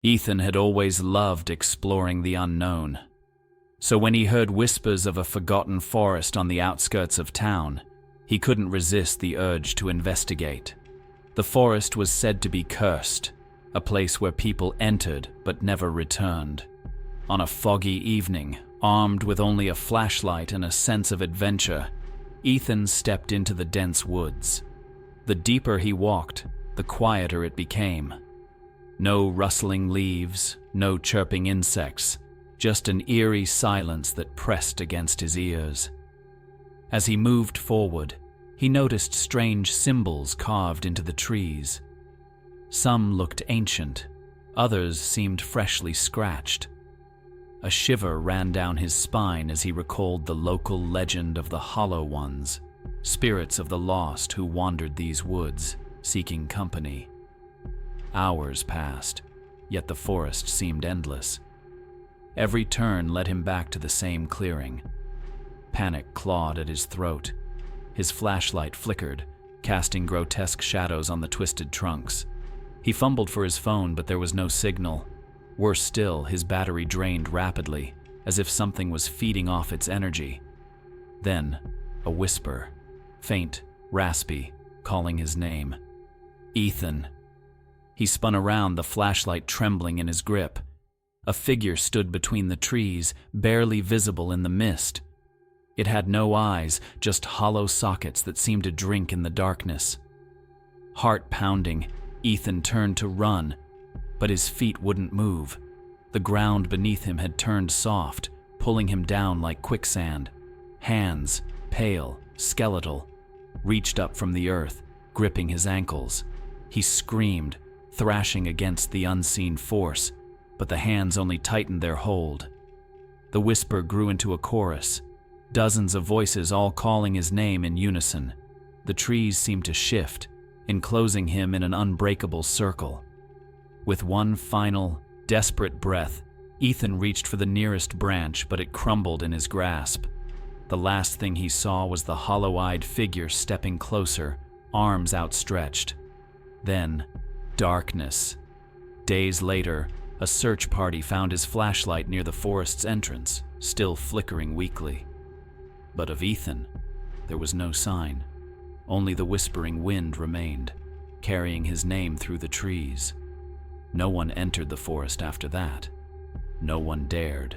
Ethan had always loved exploring the unknown. So when he heard whispers of a forgotten forest on the outskirts of town, he couldn't resist the urge to investigate. The forest was said to be cursed, a place where people entered but never returned. On a foggy evening, armed with only a flashlight and a sense of adventure, Ethan stepped into the dense woods. The deeper he walked, the quieter it became. No rustling leaves, no chirping insects, just an eerie silence that pressed against his ears. As he moved forward, he noticed strange symbols carved into the trees. Some looked ancient, others seemed freshly scratched. A shiver ran down his spine as he recalled the local legend of the Hollow Ones, spirits of the lost who wandered these woods, seeking company. Hours passed, yet the forest seemed endless. Every turn led him back to the same clearing. Panic clawed at his throat. His flashlight flickered, casting grotesque shadows on the twisted trunks. He fumbled for his phone, but there was no signal. Worse still, his battery drained rapidly, as if something was feeding off its energy. Then, a whisper, faint, raspy, calling his name. Ethan. He spun around, the flashlight trembling in his grip. A figure stood between the trees, barely visible in the mist. It had no eyes, just hollow sockets that seemed to drink in the darkness. Heart pounding, Ethan turned to run, but his feet wouldn't move. The ground beneath him had turned soft, pulling him down like quicksand. Hands, pale, skeletal, reached up from the earth, gripping his ankles. He screamed, thrashing against the unseen force, but the hands only tightened their hold. The whisper grew into a chorus, dozens of voices all calling his name in unison. The trees seemed to shift, enclosing him in an unbreakable circle. With one final, desperate breath, Ethan reached for the nearest branch, but it crumbled in his grasp. The last thing he saw was the hollow-eyed figure stepping closer, arms outstretched. Then, darkness. Days later, a search party found his flashlight near the forest's entrance, still flickering weakly. But of Ethan, there was no sign. Only the whispering wind remained, carrying his name through the trees. No one entered the forest after that. No one dared.